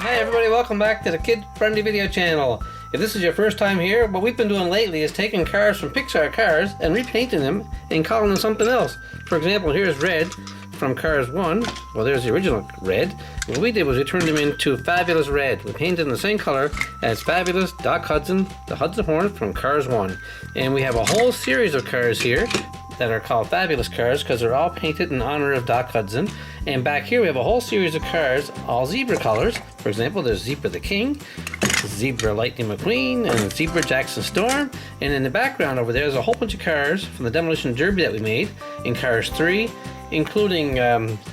Hi everybody, welcome back to the kid-friendly video channel. If this is your first time here, what we've been doing lately is taking cars from Pixar Cars and repainting them and calling them something else. For example, here's Red from Cars 1. Well, there's the original Red. What we did was we turned them into Fabulous Red. We painted them the same color as Fabulous Doc Hudson, the Hudson Hornet from Cars 1. And we have a whole series of cars here that are called Fabulous Cars because they're all painted in honor of Doc Hudson. And back here we have a whole series of cars, all zebra colors. For example, there's Zebra the King, Zebra Lightning McQueen, and Zebra Jackson Storm. And in the background over there is a whole bunch of cars from the Demolition Derby that we made in Cars 3, including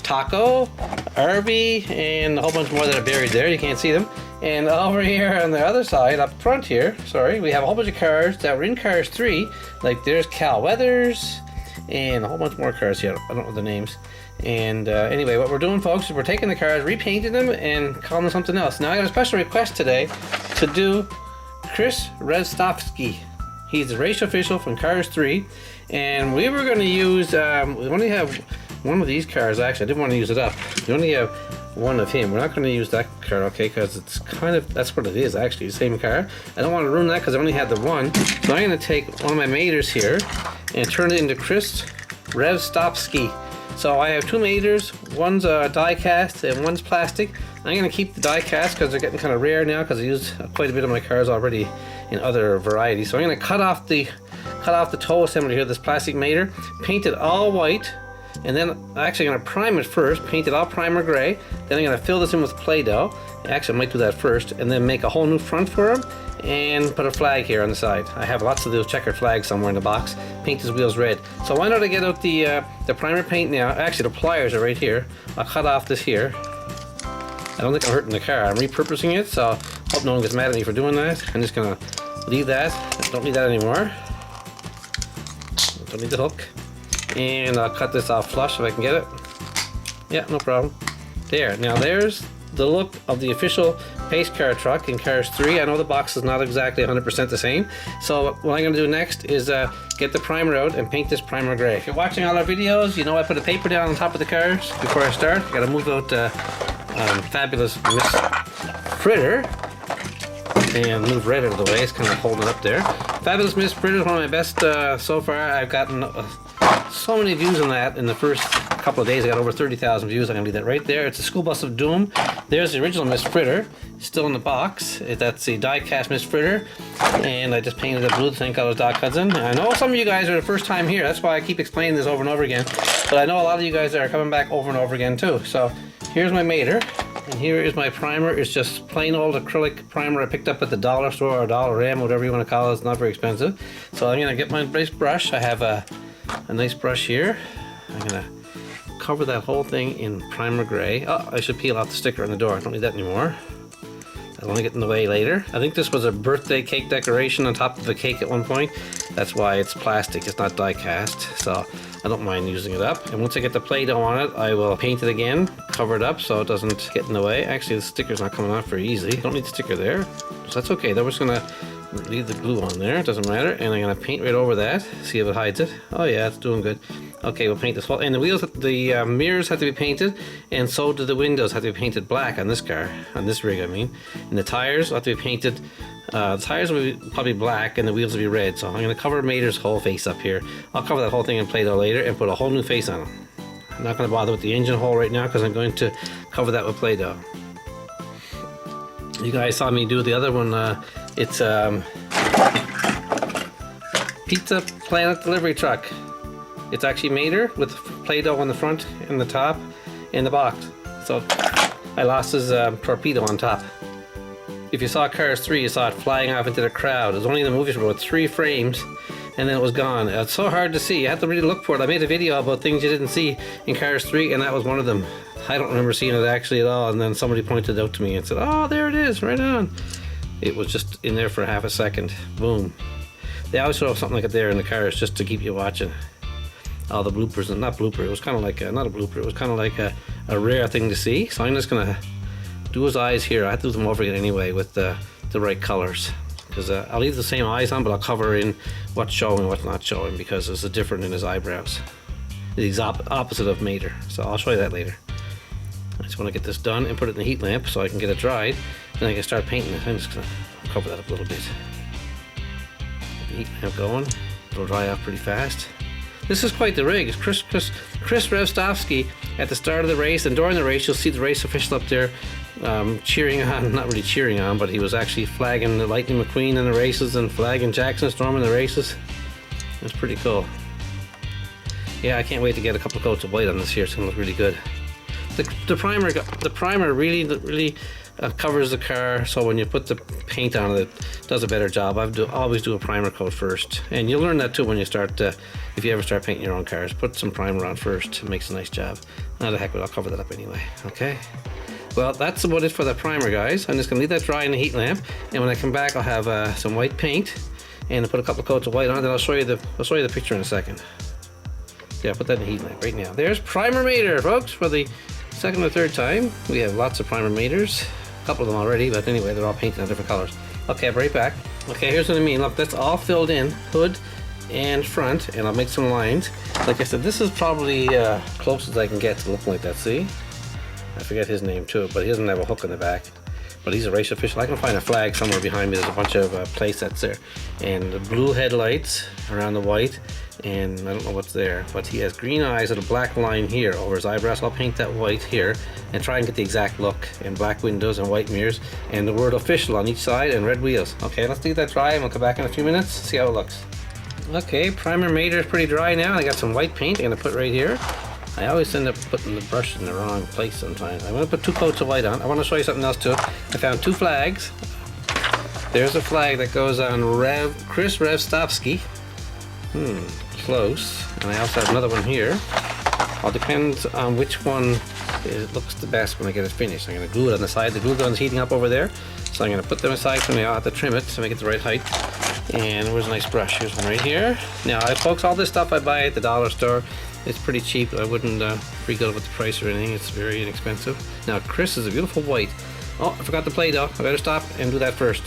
Taco, Arby, and a whole bunch more that are buried there. You can't see them. And over here on the other side, up front here, we have a whole bunch of cars that were in Cars 3. Like there's Cal Weathers, and a whole bunch more cars here. I don't know the names. And anyway, what we're doing, folks, is we're taking the cars, repainting them, and calling them something else. Now I got a special request today to do Kris Revstopski. He's the race official from Cars 3, and we were going to use, we only have one of these cars, actually. I didn't want to use it up. We only have one of him. We're not going to use that car, okay, because it's kind of, that's what it is, actually, the same car. I don't want to ruin that because I only had the one. So I'm going to take one of my maters here and turn it into Kris Revstopski. So I have two maters, one's die cast and one's plastic. I'm going to keep the die cast because they're getting kind of rare now because I used quite a bit of my cars already in other varieties. So I'm going to cut off the toe assembly here, this plastic mater, paint it all white, and then actually I'm going to prime it first, paint it all primer gray. Then I'm going to fill this in with play-doh. Actually I might do that first, and then make a whole new front for him and put a flag here on the side. I have lots of those checkered flags somewhere in the box. Paint his wheels red. So why don't I get out the primer paint now? Actually the pliers are right here. I'll cut off this here. I don't think I'm hurting the car. I'm repurposing it, so hope no one gets mad at me for doing that. I'm just gonna leave that. Don't need that anymore. Don't need the hook. And I'll cut this off flush if I can get it. Yeah, no problem. There. Now there's the look of the official pace car truck in Cars 3. I know the box is not exactly 100% the same. So what I'm going to do next is get the primer out and paint this primer gray. If you're watching all our videos, you know I put a paper down on top of the cars before I start. I got to move out Fabulous Miss Fritter and move Red out of the way. It's kind of holding it up there. Fabulous Miss Fritter is one of my best so far. I've gotten so many views on that in the first couple of days. I got over 30,000 views. I'm gonna leave that right there. It's a school bus of doom. There's the original Miss Fritter, still in the box. That's the die-cast Miss Fritter, and I just painted it blue, the same color as Doc Hudson. I know some of you guys are the first time here. That's why I keep explaining this over and over again. But I know a lot of you guys are coming back over and over again too. So here's my mater, and here is my primer. It's just plain old acrylic primer I picked up at the dollar store or Dollar M, whatever you want to call it. It's not very expensive. So I'm gonna get my nice brush. I have a nice brush here. I'm gonna cover that whole thing in primer gray. Oh, I should peel off the sticker on the door. I don't need that anymore. That'll only get in the way later. I think this was a birthday cake decoration on top of a cake at one point. That's why it's plastic, it's not die cast. So I don't mind using it up. And once I get the Play-Doh on it, I will paint it again, cover it up so it doesn't get in the way. Actually, the sticker's not coming off very easily. Don't need the sticker there. So that's okay. Then we're just gonna leave the glue on there, it doesn't matter, and I'm gonna paint right over that, see if it hides it. Oh yeah, it's doing good. Okay, we'll paint this whole, and the wheels, the mirrors have to be painted, and so do the windows have to be painted black on this car, on this rig I mean. And the tires will have to be painted, the tires will be probably black and the wheels will be red, so I'm gonna cover Mater's whole face up here. I'll cover that whole thing in Play-Doh later and put a whole new face on it. I'm not gonna bother with the engine hole right now because I'm going to cover that with Play-Doh. You guys saw me do the other one, it's Pizza Planet delivery truck. It's actually Mater with Play-Doh on the front and the top and the box. So I lost his torpedo on top. If you saw Cars 3, you saw it flying off into the crowd. It was only in the movie for about 3 frames and then it was gone. It's so hard to see. You have to really look for it. I made a video about things you didn't see in Cars 3 and that was one of them. I don't remember seeing it actually at all, and then somebody pointed it out to me and said, oh, there it is, right on. It was just in there for half a second. Boom. They always throw something like it there in the cars just to keep you watching. All the bloopers, and not blooper, it was kind of like not a blooper, it was kind of like a rare thing to see. So I'm just gonna do his eyes here. I have to do them over again anyway with the right colors. Because I'll leave the same eyes on, but I'll cover in what's showing and what's not showing because there's a different in his eyebrows. The opposite of Mater. So I'll show you that later. just want to get this done and put it in the heat lamp so I can get it dried. Then I can start painting it. I'm just going to cover that up a little bit. Get the heat lamp going. It'll dry off pretty fast. This is quite the rig. It's Kris Revstopski at the start of the race, and during the race you'll see the race official up there cheering on, not really cheering on, but he was actually flagging the Lightning McQueen in the races and flagging Jackson Storm in the races. It's pretty cool. Yeah, I can't wait to get a couple of coats of white on this here. It's going to look really good. The primer really covers the car, so when you put the paint on it, it does a better job. Always do a primer coat first, and you'll learn that too when you start. If you ever start painting your own cars, put some primer on first. It makes a nice job. Not the heck, but I'll cover that up anyway. Okay. Well, that's about it for the primer, guys. I'm just gonna leave that dry in the heat lamp, and when I come back, I'll have some white paint, and I'll put a couple of coats of white on it. Then I'll show you the picture in a second. Yeah, put that in the heat lamp right now. There's Primer Mater, folks, for the second or third time. We have lots of Primer Maters. A couple of them already, but anyway, they're all painted in different colors. Okay, I'll be right back. Okay, here's what I mean. Look, that's all filled in, hood and front, and I'll make some lines. Like I said, this is probably close as I can get to looking like that. See? I forget his name too, but he doesn't have a hook in the back. But he's a race official. I can find a flag somewhere behind me. There's a bunch of play sets there. And the blue headlights around the white, and I don't know what's there, but he has green eyes and a black line here over his eyebrows. So I'll paint that white here and try and get the exact look, and black windows and white mirrors and the word official on each side and red wheels. Okay, let's leave that dry and we'll come back in a few minutes, see how it looks. Okay, Primer Mater is pretty dry now. I got some white paint I'm gonna put right here. I always end up putting the brush in the wrong place sometimes. I'm gonna put 2 coats of white on. I want to show you something else too. I found 2 flags. There's a flag that goes on Kris Revstopski. Close. And I also have another one here. All depends on which one looks the best when I get it finished. I'm going to glue it on the side. The glue gun's heating up over there. So I'm going to put them aside for me. I'll have to trim it to make it the right height. And where's a nice brush? Here's one right here. Now, folks, all this stuff I buy at the dollar store. It's pretty cheap. I wouldn't freak out with the price or anything. It's very inexpensive. Now, Kris is a beautiful white. Oh, I forgot the play-doh. I better stop and do that first.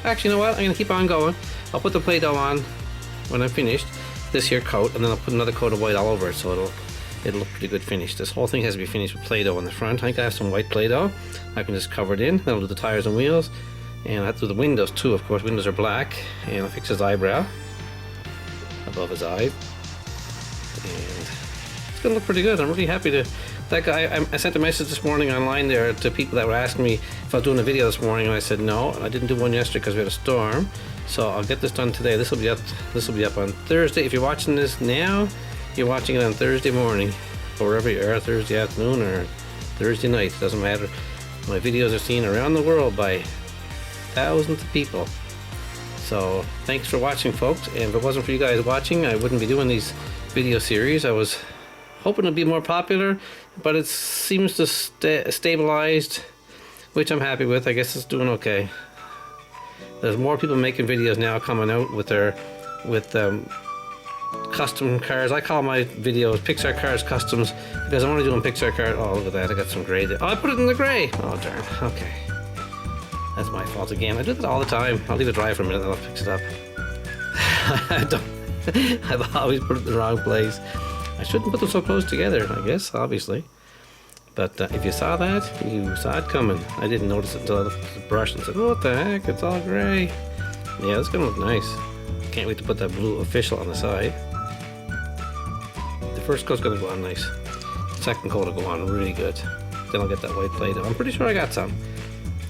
Actually, you know what? I'm going to keep on going. I'll put the play-doh on when I'm finished. This here coat, and then I'll put another coat of white all over it, so it'll look pretty good finished. This whole thing has to be finished with play-doh on the front. I think I have some white play-doh. I can just cover it in. Then I'll do the tires and wheels, and I have to do the windows too. Of course, windows are black, and I'll fix his eyebrow above his eye, and it's gonna look pretty good. I'm really happy to. That guy, I sent a message this morning online there to people that were asking me if I was doing a video this morning, and I said no. I didn't do one yesterday because we had a storm. So I'll get this done today. This will be up on Thursday. If you're watching this now, you're watching it on Thursday morning, or wherever you are, Thursday afternoon or Thursday night. It doesn't matter. My videos are seen around the world by thousands of people. So thanks for watching, folks. And if it wasn't for you guys watching, I wouldn't be doing these video series. I was hoping to be more popular, but it seems to stabilized, which I'm happy with. I guess it's doing okay. There's more people making videos now coming out with custom cars. I call my videos Pixar Cars Customs because I'm only doing Pixar Cars. Oh, look at that. I got some gray there. Oh, I put it in the gray. Oh, darn. Okay. That's my fault again. I do that all the time. I'll leave it dry for a minute and I'll fix it up. I've always put it in the wrong place. I shouldn't put them so close together, I guess, obviously. But if you saw that, you saw it coming. I didn't notice it until I looked at the brush and said, what the heck, it's all gray. Yeah, it's gonna look nice. Can't wait to put that blue official on the side. The first coat's gonna go on nice. The second coat will go on really good. Then I'll get that white plate. I'm pretty sure I got some.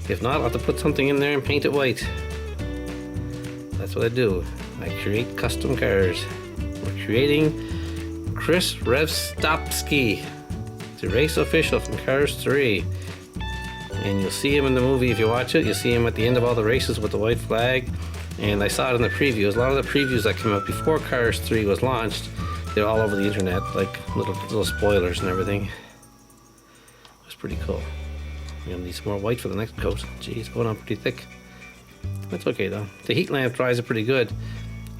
If not, I'll have to put something in there and paint it white. That's what I do. I create custom cars. We're creating Kris Revstopski, the race official from Cars 3. And you'll see him in the movie if you watch it. You'll see him at the end of all the races with the white flag. And I saw it in the previews. A lot of the previews that came out before Cars 3 was launched, they're all over the internet, like little spoilers and everything. It was pretty cool. I'm gonna need some more white for the next coat. Geez, it's going on pretty thick. That's okay though. The heat lamp dries it pretty good.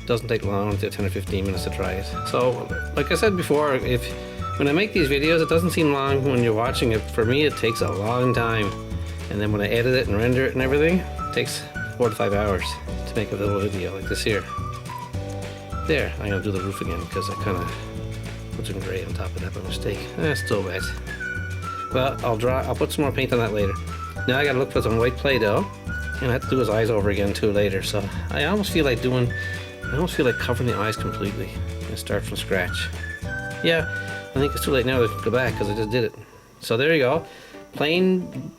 Doesn't take long, until 10 or 15 minutes to dry it. So, like I said before, when I make these videos, it doesn't seem long when you're watching it. For me, it takes a long time. And then when I edit it and render it and everything, it takes 4 to 5 hours to make a little video like this here. There, I'm gonna do the roof again because I kind of put some gray on top of that by mistake. It's still wet. Well, I'll put some more paint on that later. Now I gotta look for some white Play-Doh, and I have to do his eyes over again too later. So I almost feel like covering the eyes completely and start from scratch. Yeah, I think it's too late now to go back because I just did it. So there you go. Plain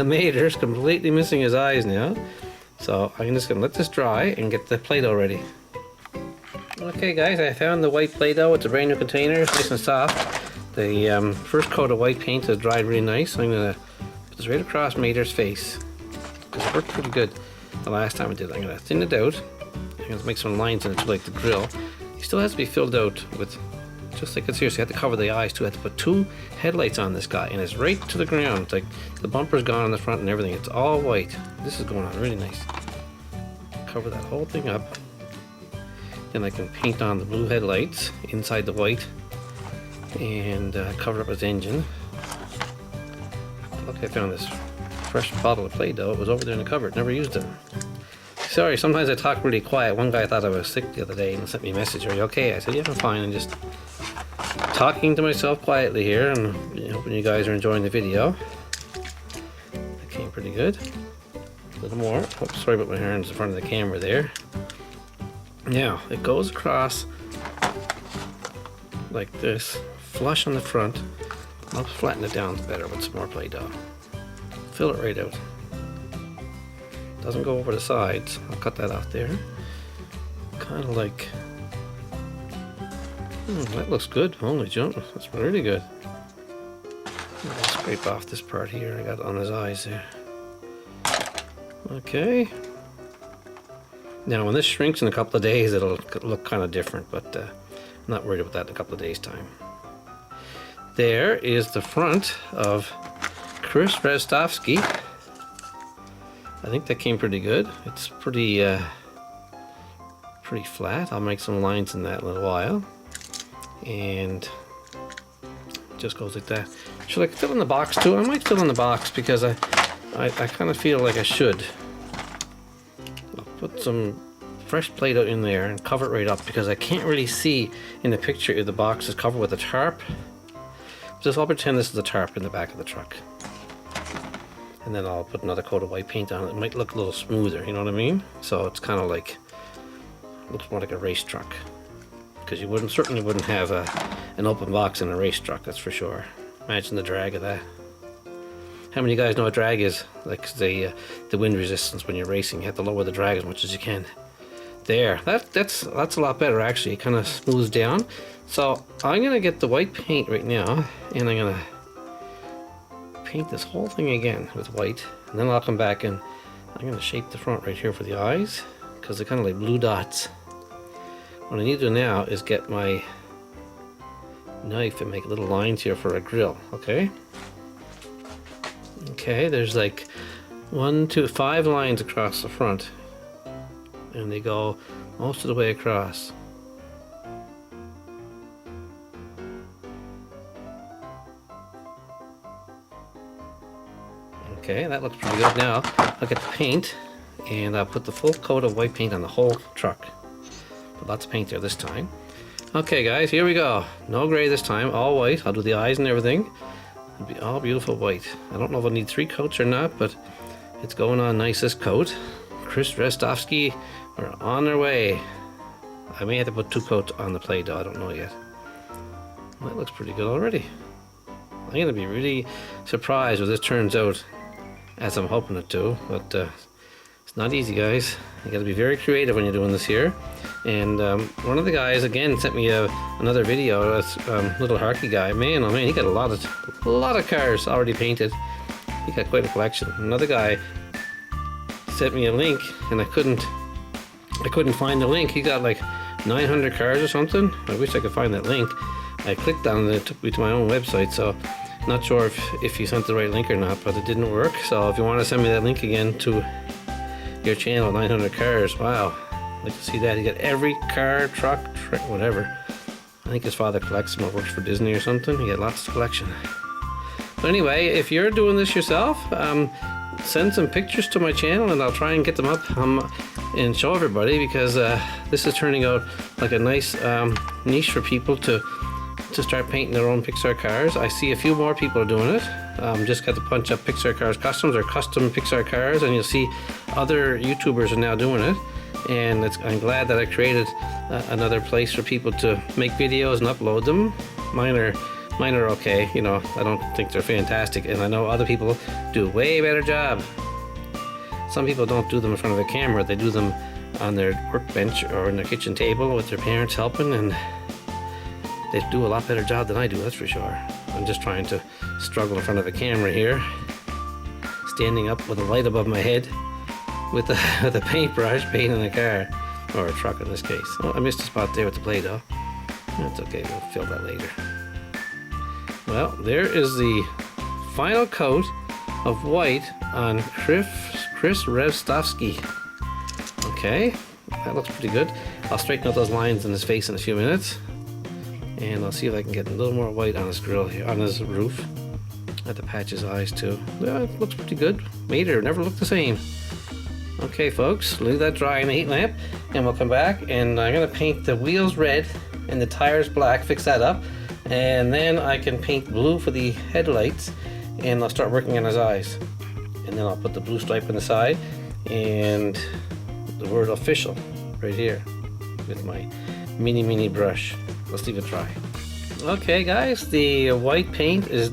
Mater's completely missing his eyes now. So I'm just gonna let this dry and get the Play-Doh ready. Okay guys, I found the white Play-Doh. It's a brand new container, it's nice and soft. The first coat of white paint has dried really nice. I'm gonna put this right across Mater's face because it worked pretty good the last time I did it. I'm gonna thin it out. I'm gonna make some lines in it like the grill. It still has to be filled out with, just like it's here, so you have to cover the eyes too. I have to put 2 headlights on this guy, and it's right to the ground. It's like the bumper's gone on the front and everything. It's all white. This is going on really nice. Cover that whole thing up. Then I can paint on the blue headlights inside the white and cover up his engine. Look, I found this fresh bottle of Play-Doh. It was over there in the cupboard. Never used it. Sorry, sometimes I talk really quiet. One guy thought I was sick the other day and sent me a message. Are you okay? I said, yeah, I'm fine. I'm just talking to myself quietly here, and hoping you guys are enjoying the video. That came pretty good. A little more. Oops, sorry about my hands in front of the camera there. Now, it goes across like this, flush on the front. I'll flatten it down better with some more Play-Doh. Fill it right out. Doesn't go over the sides. I'll cut that off there. Kind of like... that looks good. Holy jump. That's really good. I'll scrape off this part here I got on his eyes there. Okay. Now when this shrinks in a couple of days, it'll look kind of different, but I'm not worried about that in a couple of days' time. There is the front of Kris Revstopski. I think that came pretty good. It's pretty flat. I'll make some lines in that in a little while. And it just goes like that. Should I fill in the box too? I might fill in the box because I kind of feel like I should. I'll put some fresh Play-Doh in there and cover it right up because I can't really see in the picture if the box is covered with a tarp. Just I'll pretend this is a tarp in the back of the truck. And then I'll put another coat of white paint on it. It might look a little smoother, you know what I mean? So it's kind of like, looks more like a race truck. Because you certainly wouldn't have an open box in a race truck, that's for sure. Imagine the drag of that. How many of you guys know what drag is? Like the wind resistance when you're racing. You have to lower the drag as much as you can. There, that's a lot better actually. It kind of smooths down. So I'm gonna get the white paint right now, and I'm gonna paint this whole thing again with white, and then I'll come back and I'm gonna shape the front right here for the eyes because they're kind of like blue dots. What I need to do now is get my knife and make little lines here for a grill. Okay, there's like 1, 2, 5 lines across the front, and they go most of the way across. Okay, that looks pretty good. Now I'll get the paint and I'll put the full coat of white paint on the whole truck. Put lots of paint there this time. Okay guys, here we go. No gray this time, all white. I'll do the eyes and everything. It'll be all beautiful white. I don't know if I'll need 3 coats or not, but it's going on nice this coat. Kris Revstopski are on their way. I may have to put 2 coats on the Play-Doh, I don't know yet. That looks pretty good already. I'm gonna be really surprised if this turns out as I'm hoping it to, but it's not easy, guys. You gotta be very creative when you're doing this here. And one of the guys again sent me another video. Little Harky guy, man, oh man, he got a lot of cars already painted. He got quite a collection. Another guy sent me a link, and I couldn't find the link. He got like 900 cars or something. I wish I could find that link. I clicked on it, it took me to my own website, so not sure if you sent the right link or not, but it didn't work. So if you want to send me that link again to your channel, 900 cars, wow, I'd like to see that. He got every car, truck, whatever. I think his father collects them or works for Disney or something. He got lots of collection. But anyway, if you're doing this yourself, send some pictures to my channel and I'll try and get them up and show everybody, because this is turning out like a nice niche for people to to start painting their own Pixar cars. I see a few more people are doing it. Just got to punch up Pixar Cars Customs or Custom Pixar Cars, and you'll see other YouTubers are now doing it. And I'm glad that I created another place for people to make videos and upload them. Mine are okay, you know. I don't think they're fantastic, and I know other people do a way better job. Some people don't do them in front of the camera. They do them on their workbench or in their kitchen table with their parents helping, and they do a lot better job than I do, that's for sure. I'm just trying to struggle in front of a camera here, standing up with a light above my head with a paintbrush painting a car, or a truck in this case. Oh, I missed a spot there with the play-doh. That's okay, we'll fill that later. Well, there is the final coat of white on Kris Revstopski. Okay, that looks pretty good. I'll straighten out those lines in his face in a few minutes. And I'll see if I can get a little more white on his grill here, on his roof. I have to patch his eyes too. Yeah, it looks pretty good. Made her never look the same. Okay, folks, leave that dry in the heat lamp, and we'll come back. And I'm gonna paint the wheels red and the tires black. Fix that up, and then I can paint blue for the headlights, and I'll start working on his eyes. And then I'll put the blue stripe on the side and the word official right here with my mini brush. Let's leave it dry. Okay guys, the white paint is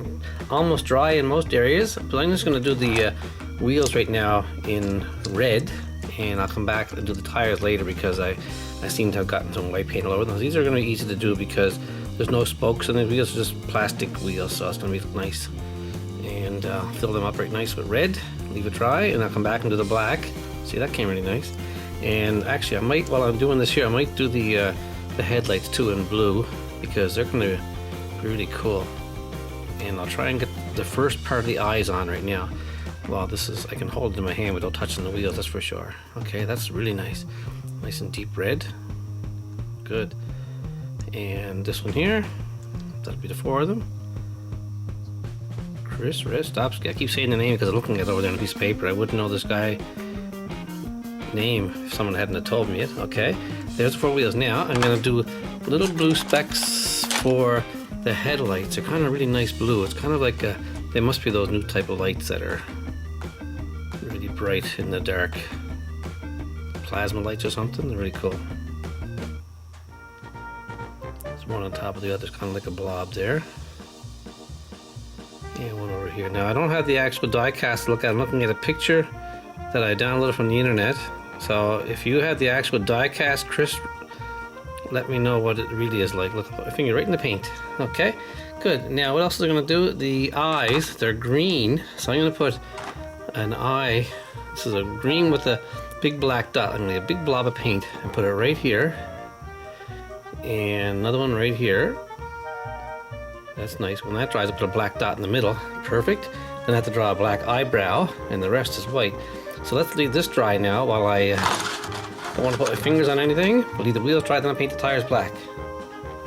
almost dry in most areas, but I'm just going to do the wheels right now in red, and I'll come back and do the tires later because I seem to have gotten some white paint all over them. These are going to be easy to do because there's no spokes on the wheels, just plastic wheels, so it's going to be nice. And fill them up right nice with red, leave it dry, and I'll come back and do the black. See, that came really nice. And actually I might, while I'm doing this here, I might do the headlights too in blue because they're going to be really cool. And I'll try and get the first part of the eyes on right now. Well, this is, I can hold it in my hand without touching the wheels, that's for sure. Okay, that's really nice. Nice and deep red. Good. And this one here, that'll be the four of them. Kris Revstopski. I keep saying the name because I'm looking at it over there on a piece of paper. I wouldn't know this guy name if someone hadn't told me it. Okay, there's the four wheels. Now I'm going to do little blue specks for the headlights. They're kind of really nice blue. It's kind of like they must be those new type of lights that are really bright in the dark. Plasma lights or something. They're really cool. There's one on top of the other. It's kind of like a blob there. And one over here. Now I don't have the actual diecast to look at. I'm looking at a picture that I downloaded from the internet. So if you have the actual diecast, Kris, let me know what it really is like. Look, put my finger right in the paint. Okay, good. Now what else is I going to do? The eyes, they're green. So I'm going to put an eye. This is a green with a big black dot. I'm going to get a big blob of paint and put it right here. And another one right here. That's nice. When that dries, I'll put a black dot in the middle. Perfect. Then I have to draw a black eyebrow, and the rest is white. So let's leave this dry now while I don't want to put my fingers on anything. We'll leave the wheels dry, then I'll paint the tires black.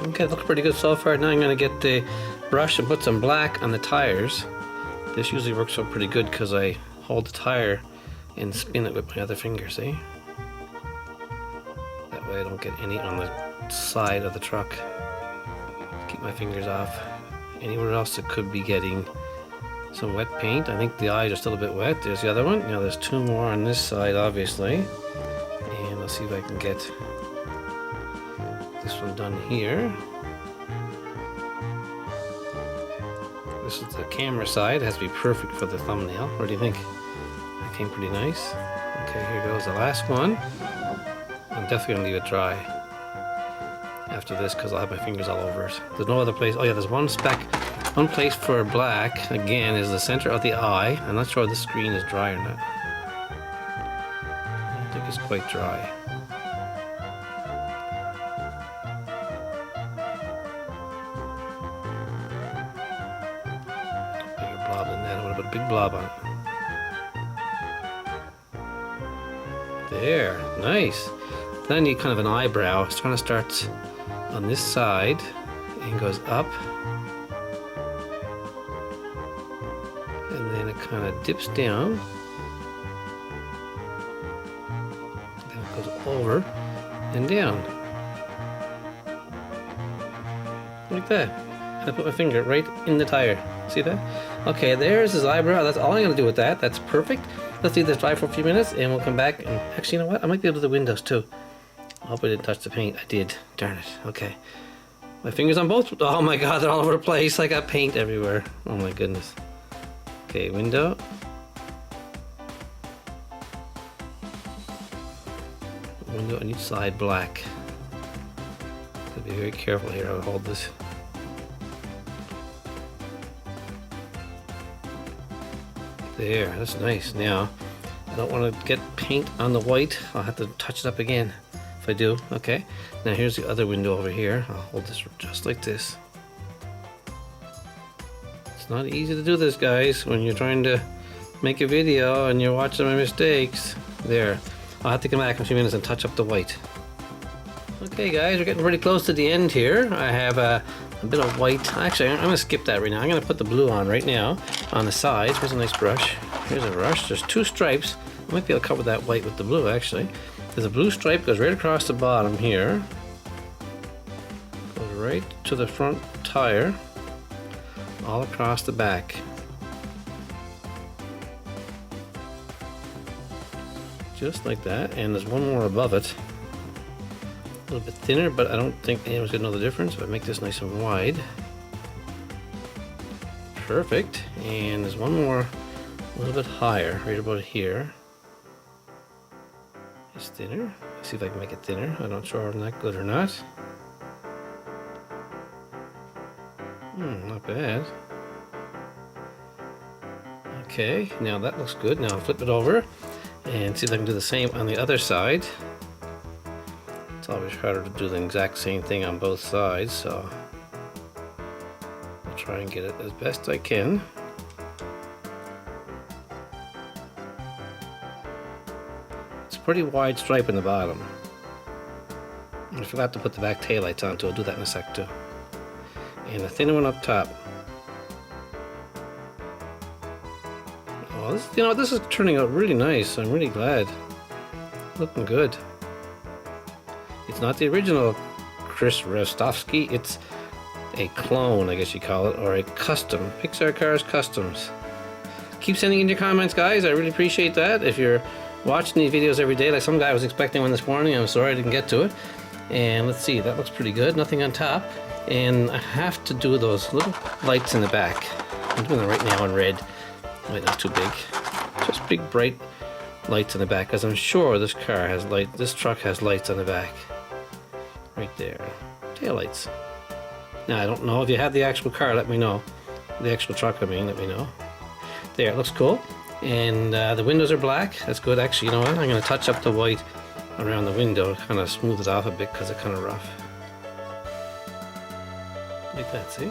Okay, it looks pretty good so far. Now I'm going to get the brush and put some black on the tires. This usually works out pretty good because I hold the tire and spin it with my other finger, see? That way I don't get any on the side of the truck. Keep my fingers off. Anywhere else it could be getting some wet paint. I think the eyes are still a bit wet. There's the other one. Now there's two more on this side, obviously. And I'll see if I can get this one done here. This is the camera side. It has to be perfect for the thumbnail. What do you think? That came pretty nice. Okay, here goes the last one. I'm definitely going to leave it dry after this because I'll have my fingers all over it. There's no other place. Oh yeah, there's one speck. One place for black, again, is the center of the eye. I'm not sure if the screen is dry or not. I don't think it's quite dry. Bigger blob than that. I'm going to put a big blob on it. There, nice. Then I need kind of an eyebrow. It's trying to start on this side and goes up. And then it kind of dips down. Then it goes over and down. Like that. I put my finger right in the tire. See that? Okay, there's the Zebra. That's all I'm going to do with that. That's perfect. Let's leave this dry for a few minutes and we'll come back. And actually, you know what? I might be able to do the windows too. I hope I didn't touch the paint. I did. Darn it. Okay. My fingers on both. Oh my god, they're all over the place. I got paint everywhere. Oh my goodness. Okay, window. Window on each side black. Gotta be very careful here how to hold this. There, that's nice. Now, I don't want to get paint on the white. I'll have to touch it up again if I do. Okay, now here's the other window over here. I'll hold this just like this. It's not easy to do this, guys, when you're trying to make a video and you're watching my mistakes. There. I'll have to come back in a few minutes and touch up the white. Okay, guys, we're getting pretty close to the end here. I have a bit of white. Actually, I'm going to skip that right now. I'm going to put the blue on right now on the sides. Here's a nice brush. Here's a brush. There's two stripes. I might be able to cover that white with the blue, actually. There's a blue stripe goes right across the bottom here. Goes right to the front tire. All across the back. Just like that. And there's one more above it. A little bit thinner, but I don't think anyone's gonna know the difference. If I make this nice and wide. Perfect. And there's one more a little bit higher, right about here. It's thinner. Let's see if I can make it thinner. I'm not sure if I'm that good or not. Not bad. Okay, now that looks good. Now I'll flip it over and see if I can do the same on the other side. It's always harder to do the exact same thing on both sides, so I'll try and get it as best I can. It's a pretty wide stripe in the bottom. I forgot to put the back taillights on too. I'll do that in a sec too. And a thinner one up top. Oh, this, you know, this is turning out really nice. I'm really glad. Looking good. It's not the original Kris Revstopski. It's a clone, I guess you call it, or a custom. Pixar Cars Customs. Keep sending in your comments, guys. I really appreciate that. If you're watching these videos every day, like some guy was expecting one this morning, I'm sorry I didn't get to it. And let's see, that looks pretty good. Nothing on top. And I have to do those little lights in the back. I'm doing them right now in red. Wait, that's too big. Just big bright lights in the back, because I'm sure this car has light. This truck has lights on the back. Right there. Tail lights. Now I don't know if you have the actual car. Let me know. The actual truck, I mean. Let me know. There, it looks cool. And the windows are black. That's good. Actually, you know what? I'm going to touch up the white around the window, kind of smooth it off a bit because it's kind of rough. Like that, see?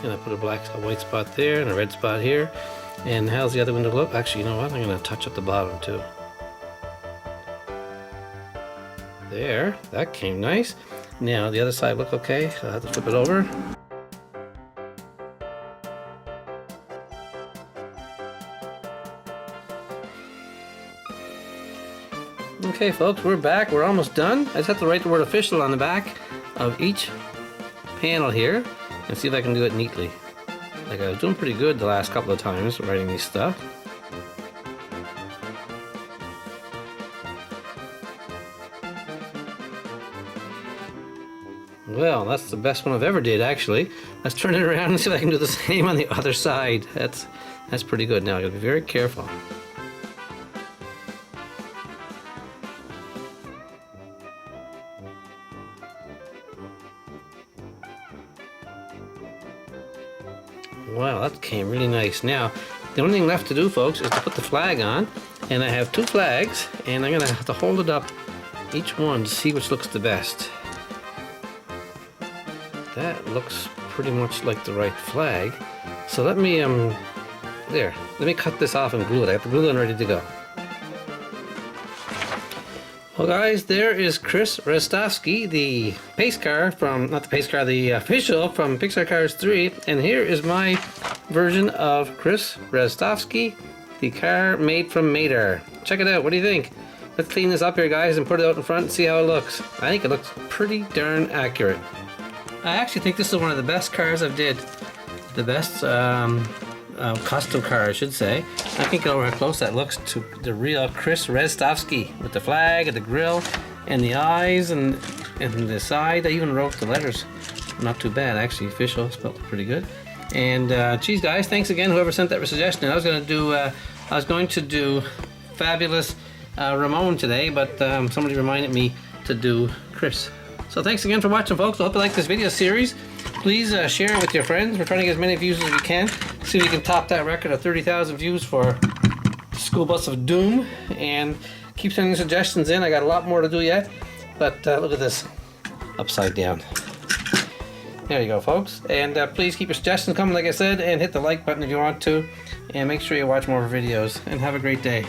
And I put a white spot there and a red spot here. And how's the other window look? Actually, you know what? I'm going to touch up the bottom too. There, that came nice. Now the other side look okay. I'll have to flip it over. Okay, folks, we're back. We're almost done. I just have to write the word official on the back of each panel here and see if I can do it neatly. Like I was doing pretty good the last couple of times writing these stuff. Well, that's the best one I've ever did, actually. Let's turn it around and see if I can do the same on the other side. That's pretty good. Now I gotta be very careful. Wow, that came really nice. Now, the only thing left to do, folks, is to put the flag on. And I have two flags, and I'm gonna have to hold it up, each one, to see which looks the best. That looks pretty much like the right flag. So let me, let me cut this off and glue it. I have the glue gun ready to go. Well, guys, there is Kris Revstopski, the pace car from, not the pace car, the official from Pixar Cars 3. And here is my version of Kris Revstopski, the car made from Mattel. Check it out. What do you think? Let's clean this up here, guys, and put it out in front and see how it looks. I think it looks pretty darn accurate. I actually think this is one of the best cars I've did. The best custom car, I should say. I can get over how close that looks to the real Kris Revstopski with the flag and the grill and the eyes and the side. I even wrote the letters. Not too bad, actually. Official, spelled pretty good. And geez, guys, thanks again, whoever sent that suggestion. I was going to do Fabulous Ramon today, but somebody reminded me to do Kris. So thanks again for watching, folks. I hope you like this video series. Please share it with your friends. We're trying to get as many views as we can. See if we can top that record of 30,000 views for School Bus of Doom. And keep sending suggestions in. I got a lot more to do yet. But look at this. Upside down. There you go, folks. And please keep your suggestions coming, like I said. And hit the like button if you want to. And make sure you watch more videos. And have a great day.